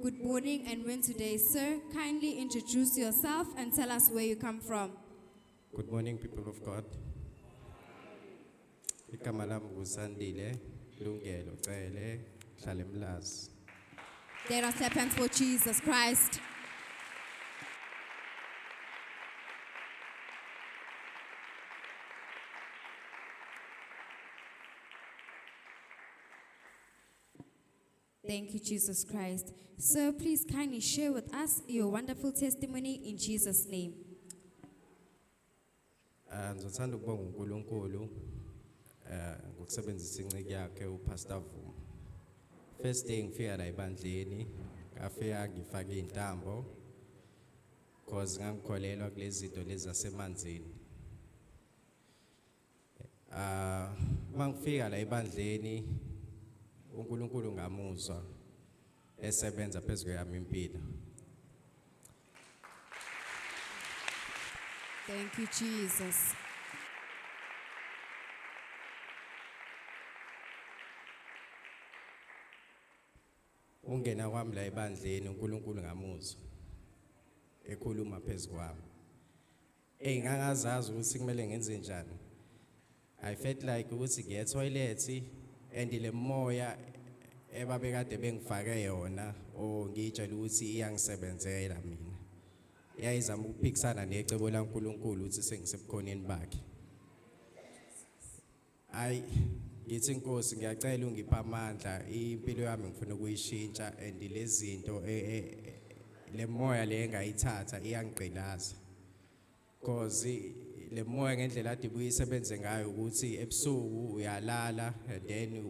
Good morning and win today, sir. Kindly introduce yourself and tell us where you come from. Good morning, people of God. Igama lami nguSandile Lungelo Cele hlala eMlazi. Let us clap hands for Jesus Christ. Thank you, Jesus Christ. Sir, please kindly share with us your wonderful testimony in Jesus' name. Ngizothanda ukubonga uNkulunkulu ngokusebenzisa inceke yakhe uPastor Vuma. First day ngifika la ebandleni, ngafika ngifaka intambo because ngangikholelwa kulezi zinto lezi zasemanzini. Mangifika la ebandleni uNkulunkulu ngamuzwa esebenza phezulu yami impilo. Thank you, Jesus. Ungena kwami la ebandleni uNkulunkulu ngamuzwa ekhuluma phezulu kwami. Ngangazazi ukuthi kumele ngenze njani. I felt like ukuthi ngiye toilet and le moya ebabekade bengifake yona o ngitshela ukuthi iyangisebenzela mina. Iyayizama ukuphikisana necebo laNkulunkulu ukuthi sengisebukhoneni bakhe. Ngithi Nkosi ngiyacela ungipha amandla impilo yami ngifuna ukuyishintsha and lezi zinto le moya le engayithatha iyangigqilaza. Because le moya ngendlela ade buyisebenze ngayo ukuthi ebusuku uyalala and then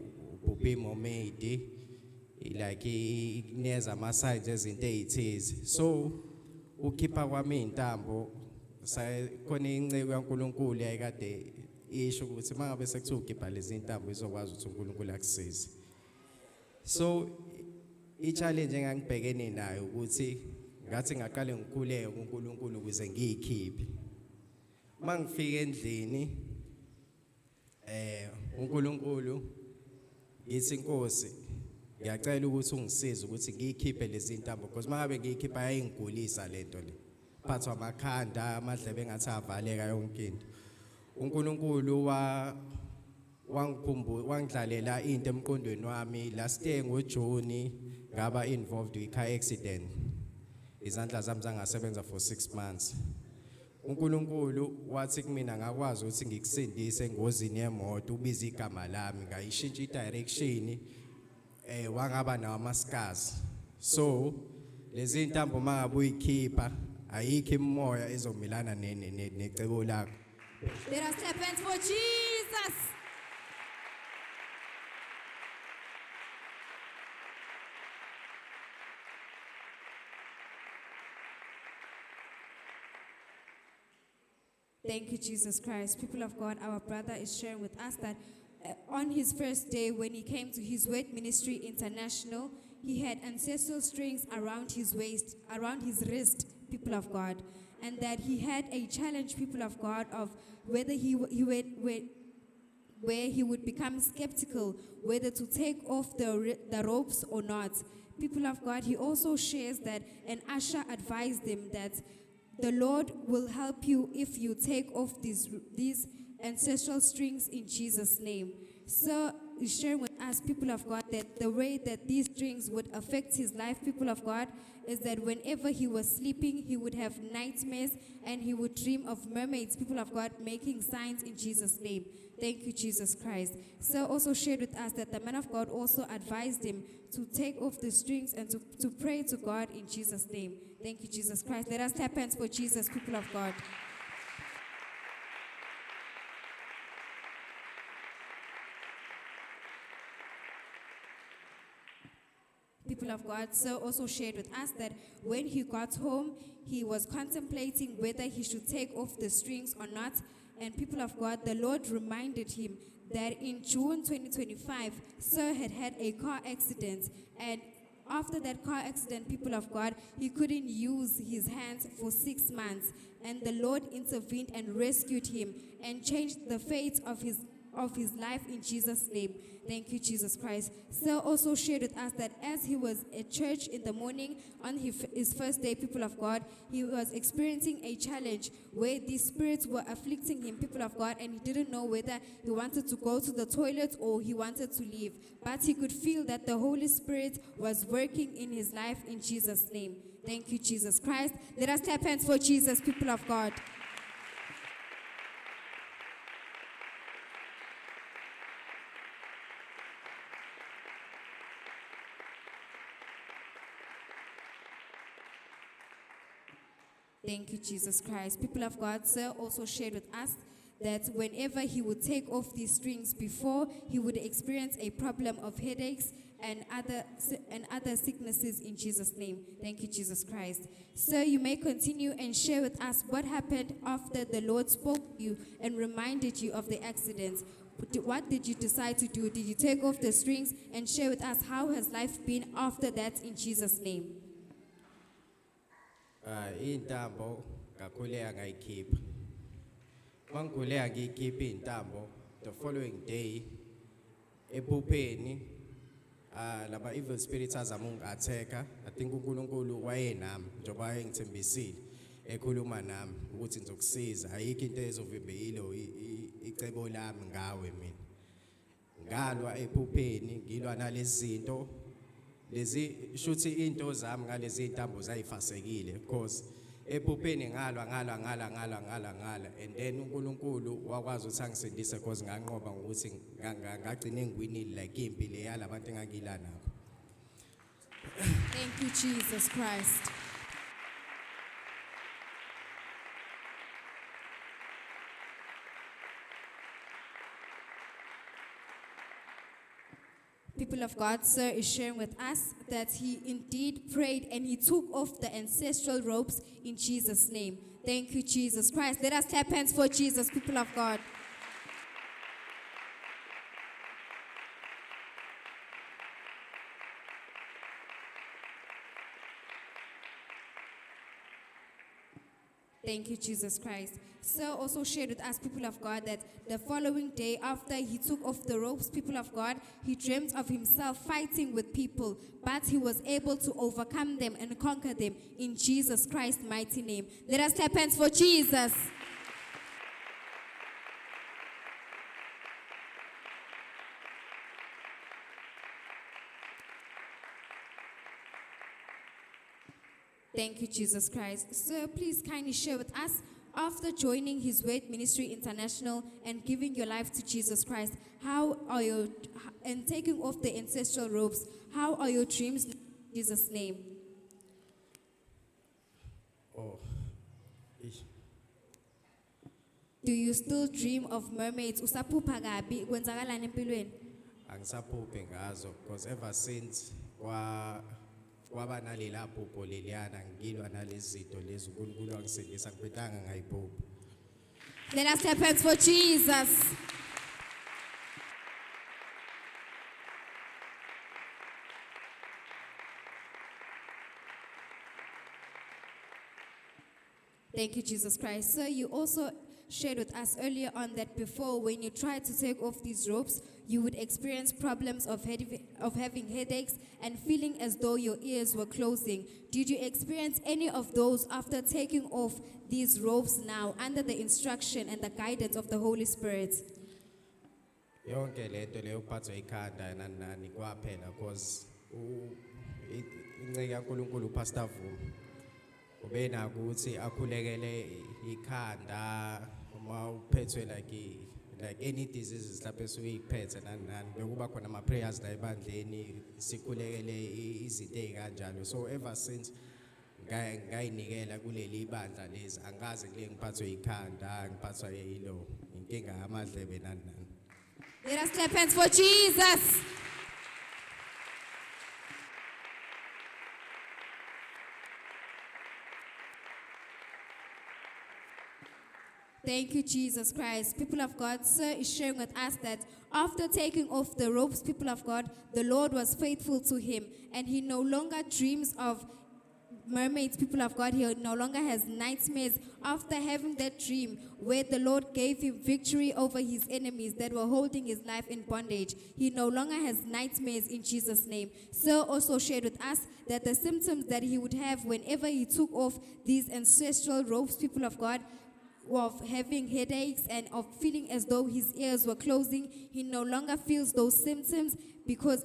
ubhubha imomedi like ineza ama signs ezinto ezithize. So ukhipha kwami intambo khona inceke kaNkulunkulu ayikade isho ukuthi mangabe sekuthiwa ukhipha lezi intambo izokwazi ukuthi uNkulunkulu akusize. So i-challenge engangibhekene nayo ukuthi ngathi ngaqale ngikhuleke kuNkulunkulu ukuze ngiyikhiphe. Mangifika endlini uNkulunkulu yithi Nkosi ngiyacela ukuthi ungisize ukuthi ngiyikhiphe lezi intambo because mangabe ngiyikhipha yayingigulisa lento le. Phathwa amakhanda amadlebe engathi avaleka yonke into. uNkulunkulu wangidlalela into emqondweni wami last year ngoJune ngaba involved with car accident. Izandla zami zangasebenza for 6 months. uNkulunkulu wathi kumina ngakwazi ukuthi ngikusindise engozini yemoto ubiza igama lami ngayishintsha idirection wangaba nawo ama-scars. So lezi intambo mangabe uyikhipha ayikho imimoya ezomilana necebo lakho. Let us clap hands for Jesus. Thank you, Jesus Christ. People of God, our brother is sharing with us that on his first day when he came to his Word Ministry International, he had ancestral strings around his waist, around his wrist, people of God, and that he had a challenge, people of God, of whether where he would become skeptical, whether to take off the ropes or not. People of God, he also shares that an usher advised him that the Lord will help you if you take off these ancestral strings in Jesus' name. So he's sharing with us, people of God, that the way that these strings would affect his life, people of God, is that whenever he was sleeping, he would have nightmares and he would dream of mermaids, people of God, making signs in Jesus' name. Thank you, Jesus Christ. So also shared with us that the man of God also advised him to take off the strings and to pray to God in Jesus' name. Thank you, Jesus Christ. Let us clap hands for Jesus, people of God. People of God, so also shared with us that when he got home, he was contemplating whether he should take off the strings or not. And people of God, the Lord reminded him that in June 2025, Sir had a car accident. And after that car accident, people of God, he couldn't use his hands for 6 months. And the Lord intervened and rescued him and changed the fate of of his life in Jesus' name. Thank you, Jesus Christ. Sir also shared with us that as he was at church in the morning on his first day, people of God, he was experiencing a challenge where these spirits were afflicting him, people of God, and he didn't know whether he wanted to go to the toilet or he wanted to leave. But he could feel that the Holy Spirit was working in his life in Jesus' name. Thank you, Jesus Christ. Let us clap hands for Jesus, people of God. Thank you, Jesus Christ. People of God, Sir also shared with us that whenever he would take off these strings before, he would experience a problem of headaches and other sicknesses in Jesus' name. Thank you, Jesus Christ. Sir, you may continue and share with us what happened after the Lord spoke to you and reminded you of the accident. What did you decide to do? Did you take off the strings? And share with us how has life been after that in Jesus' name. Intambo ngakhuleka ngayikhipha. Mangikhuleka ngiyikhipha intambo, the following day ephupheni laba evil spirits azama ungi-attack-a. I think uNkulunkulu wayenami njengoba engithembisile ekhuluma nami ukuthi ngizokusiza, ayikho into ezovimbekile icebo lami ngawe mina. Ngalwa ephupheni ngilwa nalezi zinto lezi shuthi into zami ngalezi intambo zayifasekile because ephupheni ngalwa and then uNkulunkulu wakwazi ukuthi angisindise because nganqoba ukuthi ngagcina ngiwinile like impi le yalabantu engangila nabo. Thank you, Jesus Christ. People of God, Sir is sharing with us that he indeed prayed and he took off the ancestral robes in Jesus' name. Thank you, Jesus Christ. Let us clap hands for Jesus, people of God. Thank you, Jesus Christ. Sir also shared with us, people of God, that the following day after he took off the ropes, people of God, he dreamt of himself fighting with people, but he was able to overcome them and conquer them in Jesus Christ's mighty name. Let us clap hands for Jesus. Thank you, Jesus Christ. Sir, please kindly share with us, after joining His Word Ministry International and giving your life to Jesus Christ, how are your, and taking off the ancestral robes, how are your dreams in Jesus' name? Oh, ish. Do you still dream of mermaids? Usaphupha kabi? Kwenzakalani empilweni? Angisaphuphi ngazo because ever since kwaba nalela phupho leliyana ngilwa nalezi zinto lezi uNkulunkulu wangisindisa ngibetanga ngayiphupha. Let us clap hands for Jesus. Thank you, Jesus Christ. Sir, you also shared with us earlier on that before, when you tried to take off these ropes, you would experience problems of having headaches and feeling as though your ears were closing. Did you experience any of those after taking off these ropes now under the instruction and the guidance of the Holy Spirit? Yonke lento leyo kuphathwa ikhanda nani kwaphela because inceke kaNkulunkulu uPastor Vuma ubena ukuthi akhulekele ikhanda uma uphethwe like any diseases lapho esuyiphethe nani bekuba khona ama prayers la ebandleni sikhulekele izinto ezikanjalo. So ever since ngayinikela kuleli bandla lezi angaze kule ngiphathwe ikhanda ngiphathwa yilo inkinga yamadlebe nani. Let us clap hands for Jesus. Thank you, Jesus Christ. People of God, Sir is sharing with us that after taking off the ropes, people of God, the Lord was faithful to him, and he no longer dreams of mermaids, people of God, he no longer has nightmares after having that dream where the Lord gave him victory over his enemies that were holding his life in bondage. He no longer has nightmares in Jesus' name. Sir also shared with us that the symptoms that he would have whenever he took off these ancestral robes, people of God, of having headaches and of feeling as though his ears were closing, he no longer feels those symptoms because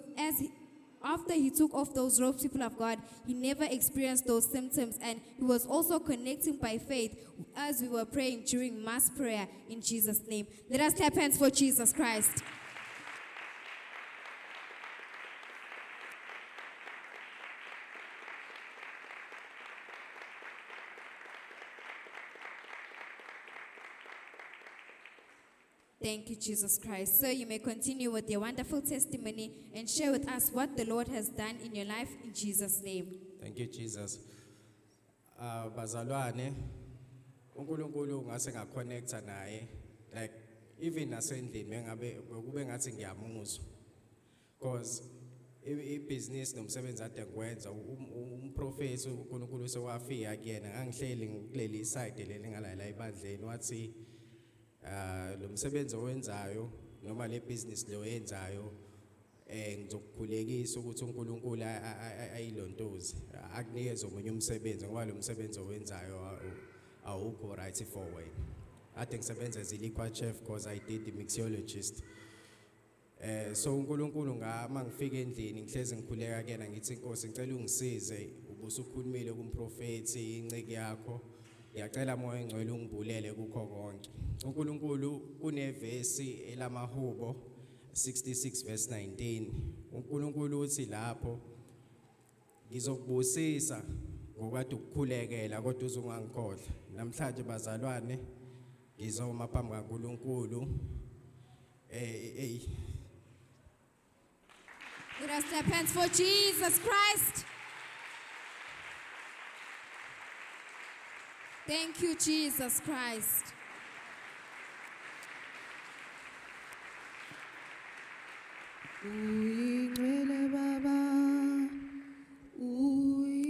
after he took off those robes, people of God, he never experienced those symptoms, and he was also connecting by faith as we were praying during mass prayer in Jesus' name. Let us clap hands for Jesus Christ. Thank you, Jesus Christ. Sir, you may continue with your wonderful testimony and share with us what the Lord has done in your life in Jesus' name. Thank you, Jesus. Bazalwane, uNkulunkulu ngase ngaconnecta naye, like even nasendlini mengabe kube ngathi ngiyamuzwa. Because ibusiness nomsebenzi ade ngikwenza umprofeti uNkulunkulu sewafika kuyena ngangihleli kuleli side leli ngala ibandleni wathi lo msebenzi owenzayo noma le business lo yenzayo ngizokukhulekisa ukuthi uNkulunkulu ayilontoze akunikeze omunye umsebenzi ngoba lo msebenzi owenzayo awukho right for wena. Ade ngisebenza as liquor chef because I did the mixologist. So uNkulunkulu ngama ngifika endlini ngihlezi ngikhuleka kuyena ngithi Nkosi ngicela ungisize ubusukhulumile kumprofeti inceke yakho ngiyacela moya engcwele ungibulele kukho konke. uNkulunkulu kunevesi elamahubo 66 verse 19. uNkulunkulu uthi lapho ngizokubusisa ngokade ukukhulekela kodwa uzungangikhohle. Namhlanje bazalwane ngizoma phambi kaNkulunkulu Let us clap hands for Jesus Christ. Thank you, Jesus Christ. Uyingcwele Baba, uyingcwele.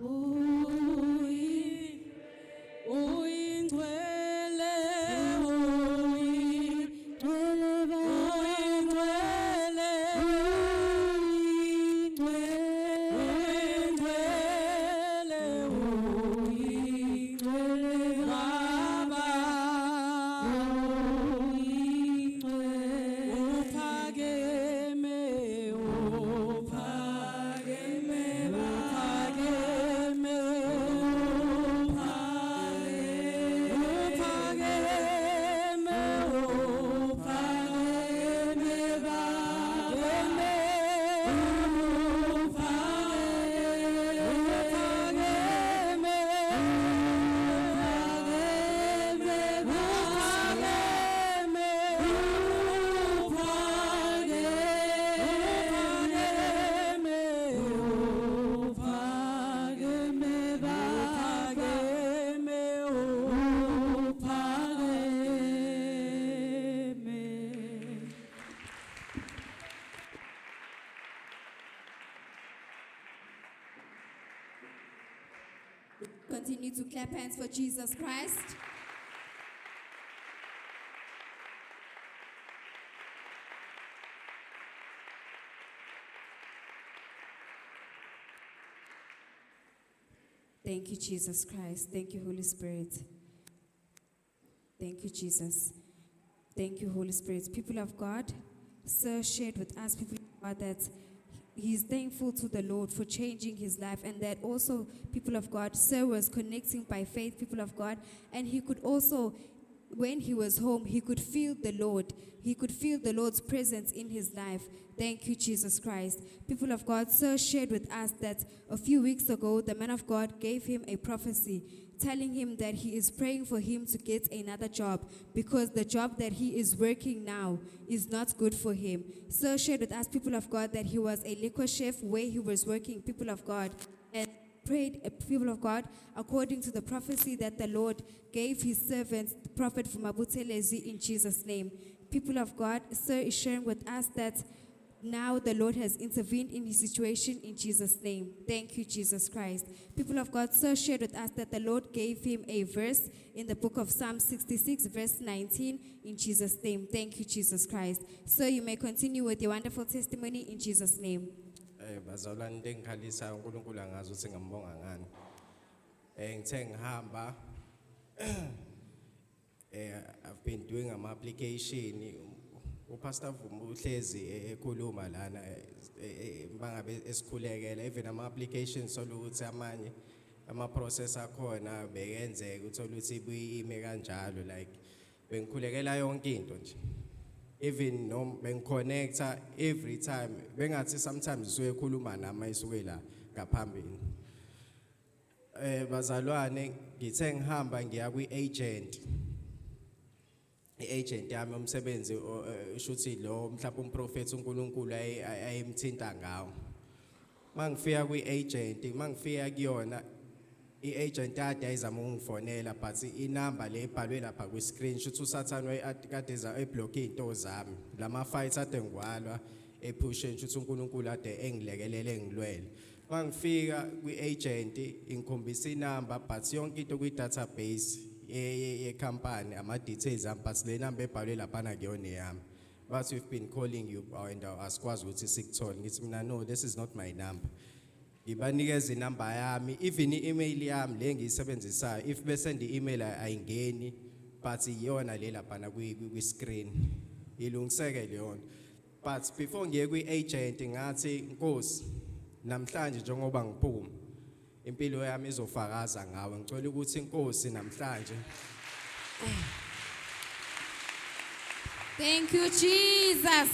Uyingcwele, uyingcwele Baba, uyingcwele, uyingcwele, uyingcwele Baba, uyingcwele, uphakeme, uphakeme, uphakeme, Continue to clap hands for Jesus Christ. Thank you, Jesus Christ. Thank you, Holy Spirit. Thank you, Jesus. Thank you, Holy Spirit. People of God, Sir shared with us, people of God, that he's thankful to the Lord for changing his life, and that also, people of God, Sir was connecting by faith, people of God, and he could also, when he was home, he could feel the Lord. He could feel the Lord's presence in his life. Thank you, Jesus Christ. People of God, Sir shared with us that a few weeks ago, the man of God gave him a prophecy telling him that he is praying for him to get another job because the job that he is working now is not good for him. Sir shared with us, people of God, that he was a liquor chef where he was working, people of God, and prayed, people of God, according to the prophecy that the Lord gave his servants, Prophet Vumabuthelezi in Jesus' name. People of God, Sir is sharing with us that now the Lord has intervened in his situation in Jesus' name. Thank you, Jesus Christ. People of God, Sir shared with us that the Lord gave him a verse in the book of Psalm 66, verse 19, in Jesus' name. Thank you, Jesus Christ. Sir, you may continue with your wonderful testimony in Jesus' name. Bazalwane into engikhalisayo uNkulunkulu angazi ukuthi ngambonga ngani. Ngithe ngihamba I've been doing ama application. Upastor Vumbu uhlezi ekhuluma lana bangabe esikhulekela even ama applications solukuthi amanye ama process akhona bekenzeka uthola ukuthi ibuyime kanjalo like bengikhulekela yonke into nje. Even no bengiconnecta every time bengathi sometimes isuke ekhuluma nama isuke la ngaphambili. Bazalwane ngithe ngihamba ngiya kwi-agent. I-agent yami umsebenzi ushuthi lo mhlawumbe umprofeti uNkulunkulu ayemthinta ngawo. Mangifika kwi-agent mangifika kuyona i-agent yade ayizama ungifonela but inamba le ebhalwe lapha kwi-screen shuthi usathane kade eblocke into zami lama fights ade ngwalwa ephushe shuthi uNkulunkulu ade engilekelele ngilwele. Mangifika kwi-agent ingikhombisa inamba but yonke into kwi-database ye company ama details am but le number ebhalwe lapha na kuyona yami. But we've been calling you and asikwazi ukuthi sikuthole. Ngithi mina no, this is not my number. Ngibanikeza inamba yami even i-email yami le ngiyisebenzisayo if besend i-email ayingeni but iyona le lapha na kwi-screen ilungiseke leyona. But before ngiye kwi-agent ngathi Nkosi namhlanje njengoba ngiphuma impilo yami izofakaza ngawe ngicela ukuthi Nkosi namhlanje. Thank you, Jesus.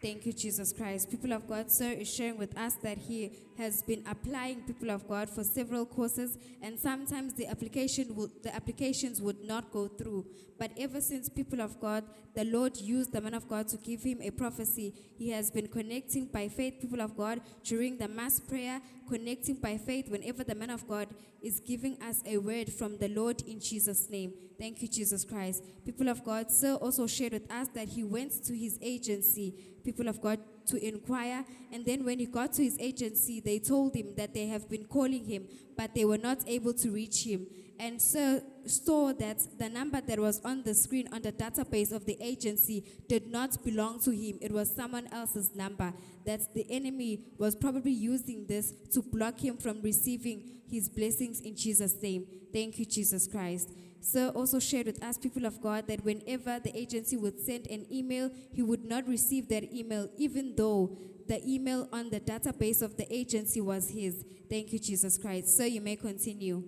Thank you, Jesus Christ. People of God, Sir is sharing with us that he has been applying, people of God, for several courses, and sometimes the applications would not go through. But ever since, people of God, the Lord used the man of God to give him a prophecy. He has been connecting by faith, people of God, during the mass prayer, connecting by faith whenever the man of God is giving us a word from the Lord in Jesus' name. Thank you, Jesus Christ. People of God, Sir also shared with us that he went to his agency, people of God, to inquire, and then when he got to his agency, they told him that they have been calling him, but they were not able to reach him. And Sir saw that the number that was on the screen on the database of the agency did not belong to him. It was someone else's number, that the enemy was probably using this to block him from receiving his blessings in Jesus' name. Thank you, Jesus Christ. Sir also shared with us, people of God, that whenever the agency would send an email, he would not receive that email, even though the email on the database of the agency was his. Thank you, Jesus Christ. Sir, you may continue.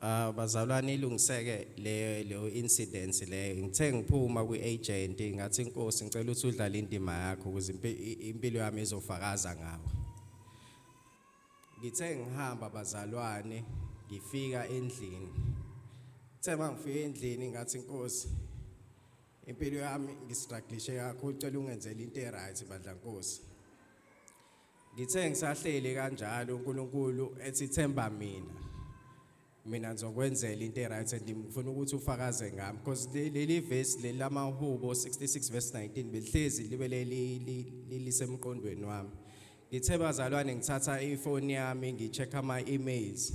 Bazalwane ilungiseke le incident le ngithe ngiphuma kwi-agent ngathi Nkosi ngicela ukuthi udlale indima yakho ukuze impilo yami izofakaza ngawe. Ngithe ngihamba bazalwane ngifika endlini. Thema ngifika endlini ngathi Nkosi impilo yami ngistruggle kakhulu cela ungenzele into eright bandla Nkosi. Ngithe ngisahlele kanjalo uNkulunkulu ethi themba mina ngizokwenzela into eright and ngifuna ukuthi ufakaze ngami because leli verse lelamahubo 66 verse 19 belihlezi libe lisemqondweni wami. Ngithe bazalwane ngithatha ifoni yami ngicheck ama emails.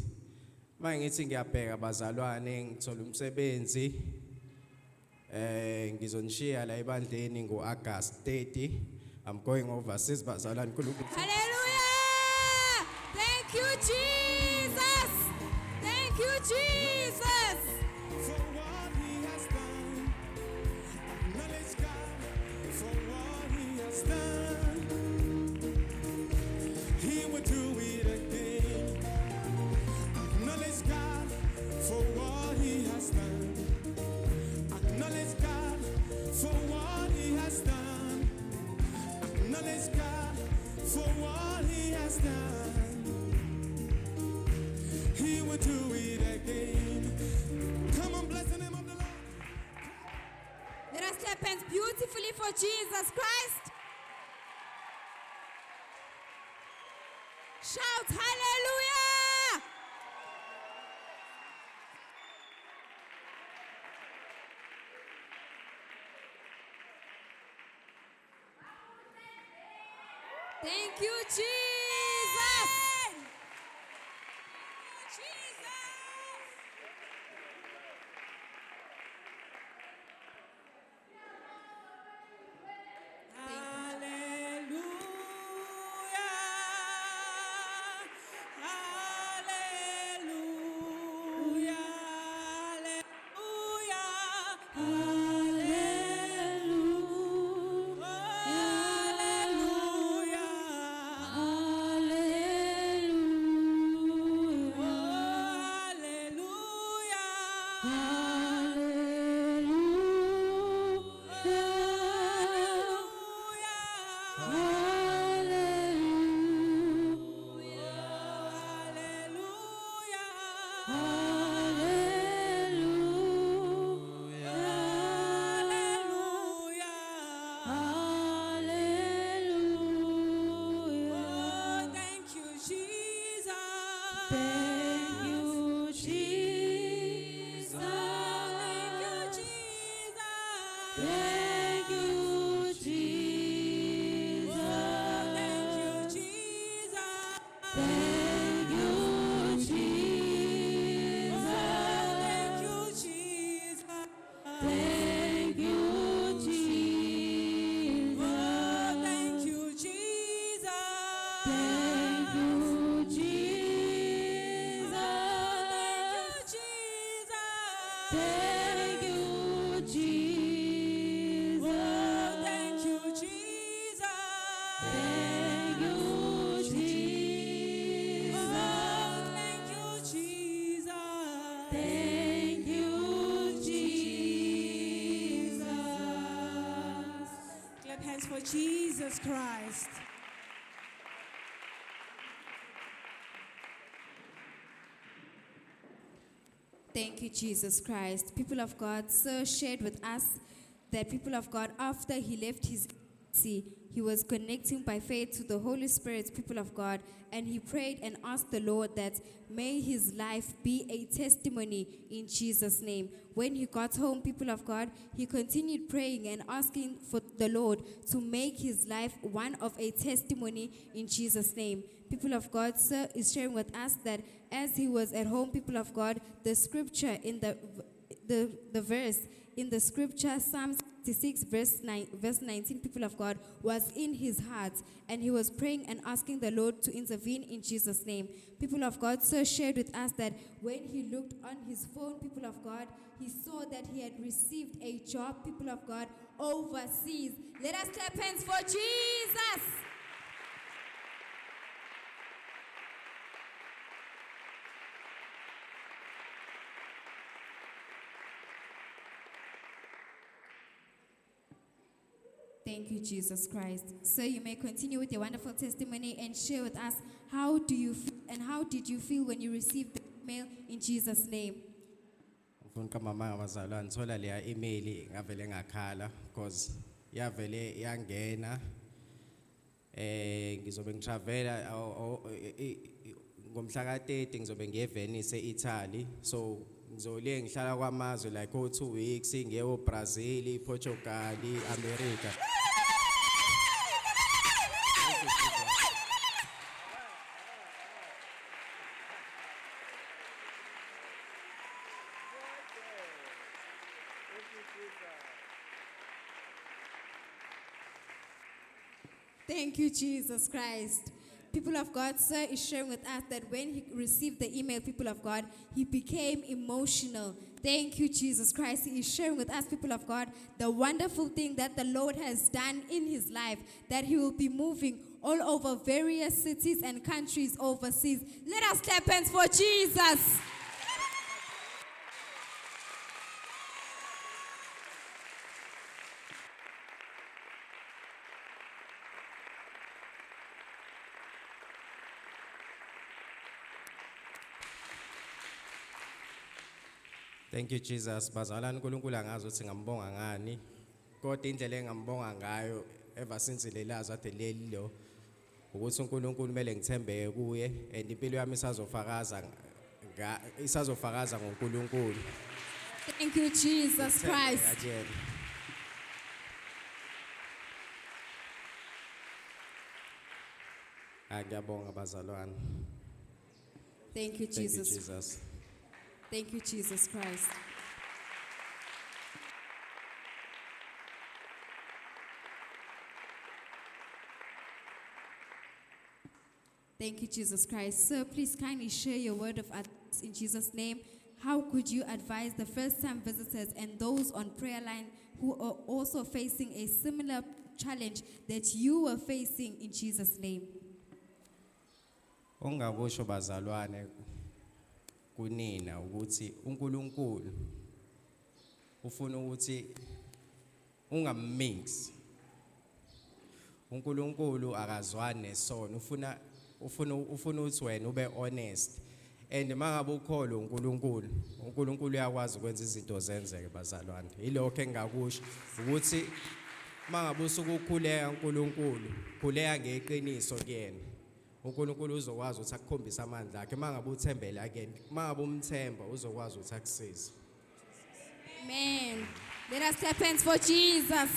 Mangithi ngiyabheka bazalwane ngithola umsebenzi ngizonishiya la ebandleni ngoAugust 30. I'm going overseas bazalwane uNkulunkulu. Hallelujah! Thank you, Jesus! Thank you, Jesus! For what he has done, acknowledge God for what he has done. He will do it again. Acknowledge God for what he has done. Acknowledge God for what he has done. Acknowledge God for what he has done. He will do it again. Come on, bless the name of the Lord. Let us clap hands beautifully for Jesus Christ. Thank you, Jesus. Clap hands for Jesus Christ. Thank you, Jesus Christ. People of God, Sir shared with us that people of God, after he left his see, he was connecting by faith to the Holy Spirit, people of God, and he prayed and asked the Lord that may his life be a testimony in Jesus' name. When he got home, people of God, he continued praying and asking for the Lord to make his life one of a testimony in Jesus' name. People of God, Sir is sharing with us that as he was at home, people of God, the scripture in the verse in the scripture, Psalm 66, verse 19, people of God, was in his heart, and he was praying and asking the Lord to intervene in Jesus' name. People of God, Sir shared with us that when he looked on his phone, people of God, he saw that he had received a job, people of God, overseas. Let us clap hands for Jesus. Thank you, Jesus Christ. So you may continue with your wonderful testimony and share with us how do you feel and how did you feel when you received the email in Jesus' name. Ngifuna kamama ngabazalwane ngithola leya email ngavele ngakhala because yavele yangena ngizobe ngitravela ngomhla ka-30 ngizobe ngiye eVenice eItaly, so ngizole ngihlala kwamazwe like 2 weeks ngiye eBrazil, Portugal, America. Thank you, Jesus Christ. People of God, Sir is sharing with us that when he received the email, people of God, he became emotional. Thank you, Jesus Christ. He is sharing with us, people of God, the wonderful thing that the Lord has done in his life, that he will be moving all over various cities and countries overseas. Let us clap hands for Jesus. Thank you, Jesus. Bazalwane uNkulunkulu angazi ukuthi ngambonga ngani. Kodwa indlela engambonga ngayo ever since lelazo ade lelo ukuthi uNkulunkulu kumele ngithembeke kuye and impilo yami isazofakaza ngoNkulunkulu. Thank you, Jesus Christ. Ngiyatshela. Ngiyabonga bazalwane. Thank you, Thank you, Jesus. Jesus. Thank you, Jesus Christ. Thank you, Jesus Christ. Sir, please kindly share your word of advice in Jesus' name. How could you advise the first-time visitors and those on prayer line who are also facing a similar challenge that you were facing in Jesus' name? Ongakusho bazalwane kunina ukuthi uNkulunkulu ufuna ukuthi ungammix. uNkulunkulu akazwani nesono, ufuna ukuthi wena ube honest. And mangabe ukholo uNkulunkulu, uNkulunkulu uyakwazi ukwenza izinto zenzeke bazalwane. Yilokho engakusho ukuthi mangabe usuku ukhuleka uNkulunkulu, khuleka ngeqiniso kuyena. uNkulunkulu uzokwazi ukuthi akukhombise amandla akhe. Mangabe uthembela kuyena, mangabe umthemba uzokwazi ukuthi akusize. Amen. Let us clap hands for Jesus.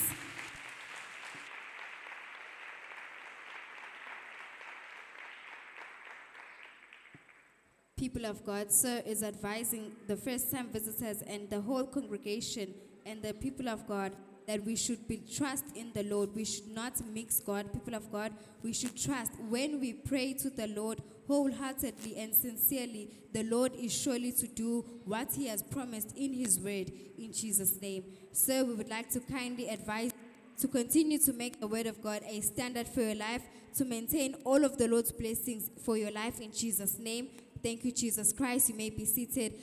People of God, Sir is advising the first-time visitors and the whole congregation and the people of God that we should be trust in the Lord. We should not mix God. People of God, we should trust. When we pray to the Lord wholeheartedly and sincerely, the Lord is surely to do what He has promised in His word in Jesus' name. So we would like to kindly advise to continue to make the word of God a standard for your life, to maintain all of the Lord's blessings for your life in Jesus' name. Thank you, Jesus Christ. You may be seated.